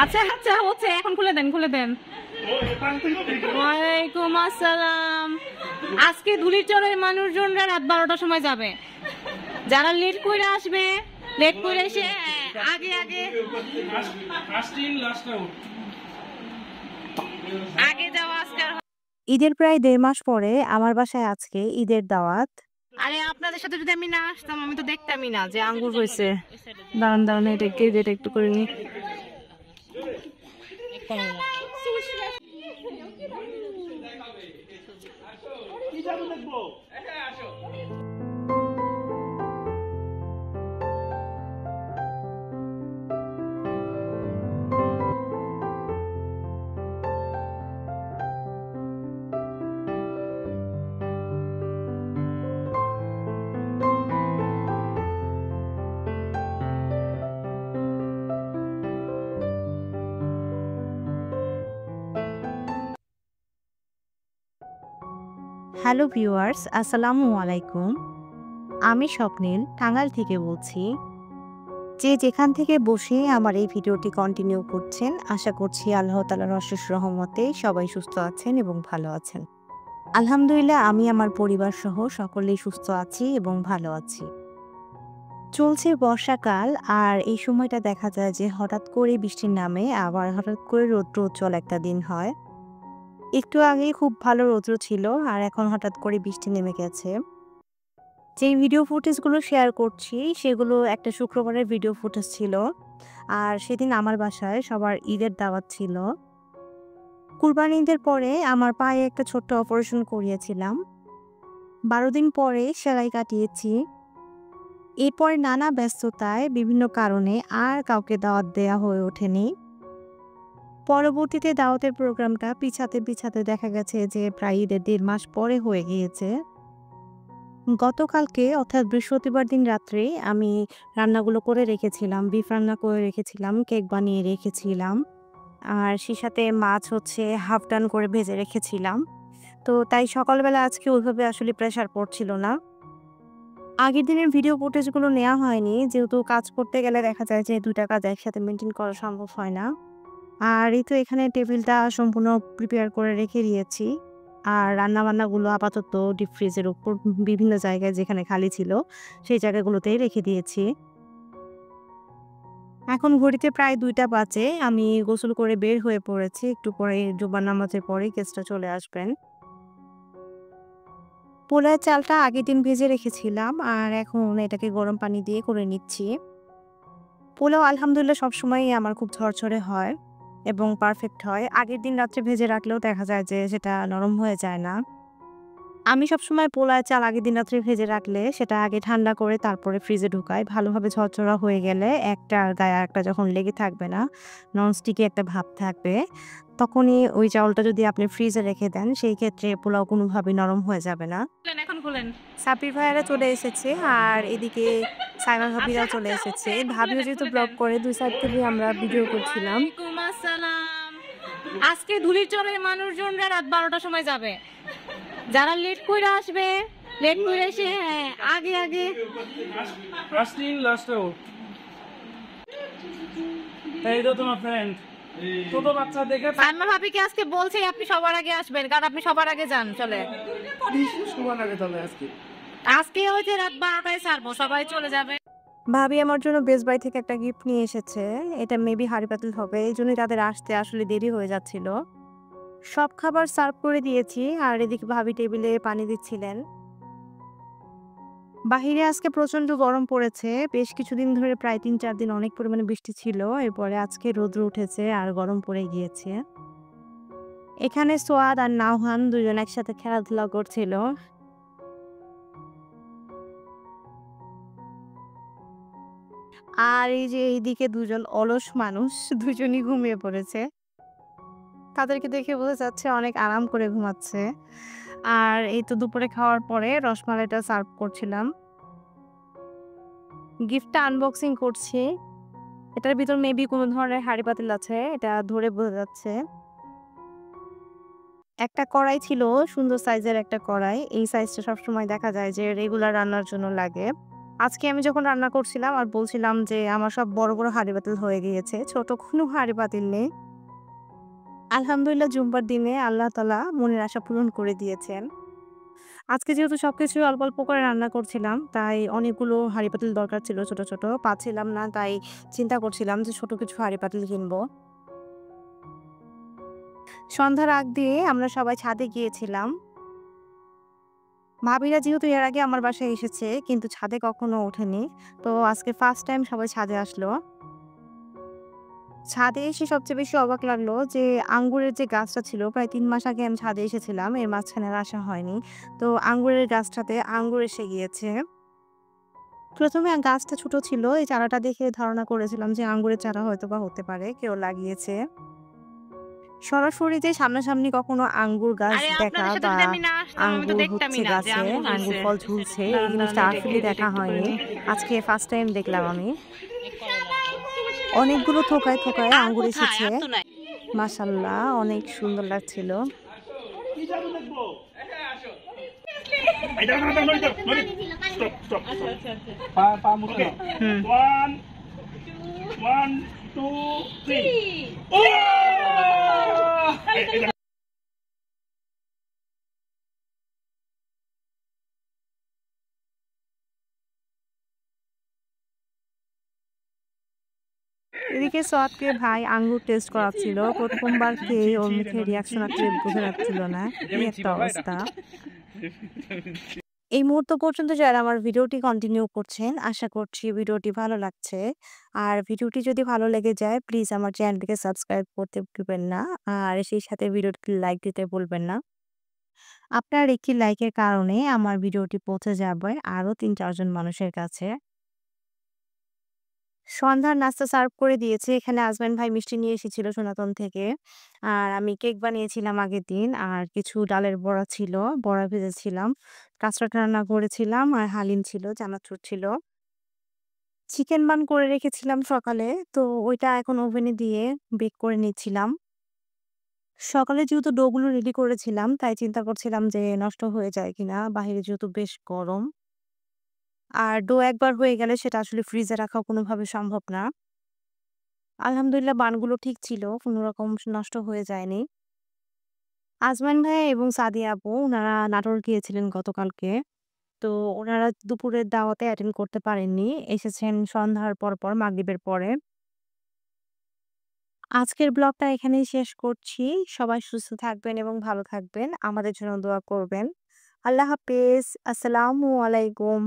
আচ্ছা আচ্ছা হচ্ছে, এখন খুলে দেন খুলে দেন। ওয়ালাইকুম আসসালাম। আজকে ধুলিচরের মানুষজনরা রাত 12টার সময় যাবে। যারা লেট করে আসবে, লেট করে এসে আগে আগে আগে যাওয়া আজকে। ঈদের প্রায় 1.5 মাস পরে আমার বাসায় আজকে ঈদের দাওয়াত। আরে আপনাদের সাথে যদি আমি না আসতাম আমি তো দেখতামই না যে আঙ্গুর হয়েছে। দাঁড়ান দাঁড়ান, এটা একটু করে নি। হ্যালো ভিউয়ার্স, আসসালামু আলাইকুম। আমি স্বপ্নিল টাঙ্গাইল থেকে বলছি। যে যেখান থেকে বসে আমার এই ভিডিওটি কন্টিনিউ করছেন, আশা করছি আল্লাহ তাআলার অশেষ রহমতে সবাই সুস্থ আছেন এবং ভালো আছেন। আলহামদুলিল্লাহ, আমি আমার পরিবার সহ সকলেই সুস্থ আছি এবং ভালো আছি। চলছে বর্ষাকাল, আর এই সময়টা দেখা যায় যে হঠাৎ করে বৃষ্টির নামে, আবার হঠাৎ করে রৌদ্র উজ্জ্বল একটা দিন হয়। একটু আগেই খুব ভালো রৌদ্র ছিল, আর এখন হঠাৎ করে বৃষ্টি নেমে গেছে। যেই ভিডিও ফুটেজগুলো শেয়ার করছি সেগুলো একটা শুক্রবারের ভিডিও ফুটেজ ছিল, আর সেদিন আমার বাসায় সবার ঈদের দাওয়াত ছিল। কুরবানি ঈদের পরে আমার পায়ে একটা ছোট্ট অপারেশন করিয়েছিলাম। 12 দিন পরে সেলাই কাটিয়েছি। এরপর নানা ব্যস্ততায় বিভিন্ন কারণে আর কাউকে দাওয়াত দেয়া হয়ে ওঠেনি। পরবর্তীতে দাওয়াতের প্রোগ্রামটা পিছাতে পিছাতে দেখা গেছে যে প্রায় ঈদের 1.5 মাস পরে হয়ে গিয়েছে। গতকালকে অর্থাৎ বৃহস্পতিবার দিন রাত্রে আমি রান্নাগুলো করে রেখেছিলাম। বিফ রান্না করে রেখেছিলাম, কেক বানিয়ে রেখেছিলাম। আর সেই সাথে মাছ হচ্ছে হাফ ডান করে ভেজে রেখেছিলাম। তো তাই সকালবেলা আজকে ওইভাবে আসলে প্রেশার পড়ছিল না। আগের দিনের ভিডিও ফুটেজগুলো নেওয়া হয়নি, যেহেতু কাজ করতে গেলে দেখা যায় যে 2টা কাজ একসাথে মেইনটেইন করা সম্ভব হয় না। আর এই তো এখানে টেবিলটা সম্পূর্ণ প্রিপেয়ার করে রেখে দিয়েছি। আর রান্নাবান্নাগুলো আপাতত ডিপ ফ্রিজের উপর বিভিন্ন জায়গায় যেখানে খালি ছিল সেই জায়গাগুলোতেই রেখে দিয়েছি। এখন ঘড়িতে প্রায় 2টা বাজে। আমি গোসল করে বের হয়ে পড়েছি। একটু পরে জুমার নামাজের পরে গেস্টরা চলে আসবেন। পোলার চালটা আগের দিন ভেজে রেখেছিলাম, আর এখন এটাকে গরম পানি দিয়ে করে নিচ্ছি। পোলাও আলহামদুলিল্লাহ সবসময়ই আমার খুব ঝরঝরে হয় এবং পারফেক্ট হয়। আগের দিন রাত্রে ভেজে রাখলেও দেখা যায় যে সেটা নরম হয়ে যায় না। আমি সবসময় পোলার চাল আগের দিন রাত্রে ভেজে রাখলে সেটা আগে ঠান্ডা করে তারপরে ফ্রিজে ঢুকাই। ভালোভাবে ঝরঝরা হয়ে গেলে একটার গায়ে আরেকটা যখন লেগে থাকবে না, ননস্টিকি একটা ভাব থাকবে, তখনই ওই চাউলটা যদি আপনি ফ্রিজে রেখে দেন সেই ক্ষেত্রে পোলাও কোনোভাবেই নরম হয়ে যাবে না। এখন খুলেন। সাব্বির ভাইয়ারা চলে এসেছে, আর এদিকে সাইমা আচ্ছা ভাবিরাও চলে আচ্ছা হচ্ছে, এসেছে। এখন খুলে ভাবিও দেন যেহেতু খুলে ব্লগ দেন। করে, 2 সাইড থেকে আমরা ভিডিও করছিলাম। ওয়ালাইকুম আসসালাম। আজকে ধুলিচরের মানুষজনরা রাত 12টার সময় যাবে। যারা লেট করে আসবে, লেট করে এসে আগে আগে এই তো তোমার ফ্রেন্ড ছোট বাচ্চা দেখে সাইমা ভাবিকে আজকে বলছি আপনি সবার আগে আসবেন, কারণ আপনি সবার আগে যান। চলে সমান আগে চলে আজকে। আজকে হচ্ছে রাত 12টায় ছাড়বো, সবাই চলে যাবে। ভাবি আমার জন্য বেস্ট বাই থেকে একটা গিফট নিয়ে এসেছে। এটা মেবি হাঁড়ি পাতিল হবে, এই জন্যই তাদের আসতে আসলে দেরি হয়ে যাচ্ছিল। সব খাবার সার্ভ করে দিয়েছি, আর এদিকে ভাবি টেবিলে পানি দিচ্ছিলেন। বাহিরে আজকে প্রচন্ড গরম পড়েছে। বেশ কিছুদিন ধরে প্রায় 3-4 দিন অনেক পরিমাণে বৃষ্টি ছিল। এরপরে আজকে রৌদ্র উঠেছে আর গরম পড়ে গিয়েছে। এখানে সোয়াদ আর নাওহান দুজন একসাথে খেলাধুলা করছিল। আর এই যে এইদিকে দুজন অলস মানুষ, দুজনই ঘুমিয়ে পড়েছে। তাদেরকে দেখে বোঝা যাচ্ছে অনেক আরাম করে ঘুমাচ্ছে। আর এই তো দুপুরে খাওয়ার পরে রসমালাইটা সার্ভ করছিলাম। গিফটটা আনবক্সিং করছি। এটার ভিতর মেবি কোনো ধরনের হাঁড়ি পাতিল আছে, এটা ধরে বোঝা যাচ্ছে। একটা কড়াই ছিল, সুন্দর সাইজের একটা কড়াই। এই সাইজটা সবসময় দেখা যায় যে রেগুলার রান্নার জন্য লাগে। আজকে আমি যখন রান্না করছিলাম আর বলছিলাম যে আমার সব বড়, বড় হাঁড়ি-পাতিল হয়ে গিয়েছে। ছোট কোনো হাঁড়ি-পাতিল নেই। আলহামদুলিল্লাহ জুম্মার দিনে আল্লাহ তাআলা মনের আশা পূরণ করে দিয়েছেন। আজকে যেহেতু সবকিছু অল্প, অল্প করে রান্না করছিলাম, তাই অনেকগুলো হাঁড়ি-পাতিল দরকার ছিল ছোট, ছোট। পাচ্ছিলাম না, তাই চিন্তা করছিলাম যে ছোট কিছু হাঁড়ি-পাতিল কিনবো। সন্ধ্যার আগ দিয়ে আমরা সবাই ছাদে গিয়েছিলাম। ভাবিরা যেহেতু এর আগে আমার বাসায় এসেছে, কিন্তু ছাদে কখনো ওঠেনি। তো আজকে ফার্স্ট টাইম সবাই ছাদে আসলো। ছাদে এসে সবচেয়ে বেশি অবাক লাগলো যে আঙ্গুরের যে গাছটা ছিল, প্রায় ৩ মাস আগে আমি ছাদে এসেছিলাম। এর মাঝখানে আর আসা হয়নি। তো আঙ্গুরের গাছটাতে আঙ্গুর এসে গিয়েছে। ১ম এ গাছটা ছোট ছিল। এই চারাটা দেখে ধারণা করেছিলাম যে আঙ্গুরের চারা হয়তোবা হতে পারে, কেউ লাগিয়েছে। সরাসরি যে সামনাসামনি কখনো আঙ্গুর গাছ আরে দেখা আপনাদের সাথে বা যদি আমি না আসতাম আমি তো আঙ্গুর দেখতামই হচ্ছে না যে গাছে, আঙ্গুর আঙ্গুর হইছে। ফল ঝুলছে, না এই না জিনিসটা না আসলে দেখা একটু করে হয়নি। নি। আজকে ফার্স্ট টাইম দেখলাম আমি। অনেকগুলো থোকায়, থোকায় আর আঙ্গুর কোথায়? এসেছে। আর তো নাই। মাশাআল্লাহ অনেক সুন্দর লাগছিল। কি জাদু দেখবো? এটা না না নইতো নই স্টপ স্টপ পা পা মুখে হুম। 1 1 2 3 ও এদিকে সোহাগকে ভাই আঙ্গুর টেস্ট করাচ্ছিল। ১ম বার খেয়ে ওর মুখে রিঅ্যাকশন আসলে বোঝা যাচ্ছিল না। কি একটা অবস্থা। এই মুহূর্ত পর্যন্ত যারা আমার ভিডিওটি কন্টিনিউ করছেন, আশা করছি ভিডিওটি ভালো লাগছে। আর ভিডিওটি যদি ভালো লেগে যায় প্লিজ আমার চ্যানেলটিকে সাবস্ক্রাইব করতে ভুলবেন না। আর সেই সাথে ভিডিওটিকে লাইক দিতে ভুলবেন না। আপনার একটি লাইকের কারণে আমার ভিডিওটি পৌঁছে যাবে আরো ৩-৪ জন মানুষের কাছে। সন্ধ্যার নাস্তা সার্ভ করে দিয়েছে। এখানে আজমাইন ভাই মিষ্টি নিয়ে এসেছিল সনাতন থেকে। আর আমি কেক বানিয়েছিলাম আগের দিন। আর কিছু ডালের বড়া ছিল, বড়া ভেজেছিলাম। কাঁচরাট রান্না করেছিলাম আর হালিম ছিল, চানাচুর ছিল। চিকেন বান করে রেখেছিলাম সকালে। তো ওইটা এখন ওভেনে দিয়ে বেক করে নিচ্ছিলাম। সকালে যেহেতু ডো গুলো রেডি করেছিলাম, তাই চিন্তা করছিলাম যে নষ্ট হয়ে যায় কিনা। বাহিরে যেহেতু বেশ গরম। আর ডো একবার হয়ে গেলে সেটা আসলে ফ্রিজে রাখা কোনোভাবে সম্ভব না। আলহামদুলিল্লাহ বানগুলো ঠিক ছিল। কোনরকম নষ্ট হয়ে যায়নি। আজমান ভাইয়া এবং সাদিয়া আপু উনারা নাটোর গিয়েছিলেন গতকালকে। তো উনারা দুপুরের দাওয়াতে অ্যাটেন্ড করতে পারেননি। এসেছেন সন্ধ্যার পরপর মাগরিবের পরে। আজকের ব্লগটা এখানেই শেষ করছি। সবাই সুস্থ থাকবেন এবং ভালো থাকবেন। আমাদের জন্য দোয়া করবেন। আল্লাহ হাফেজ। আসসালামু আলাইকুম।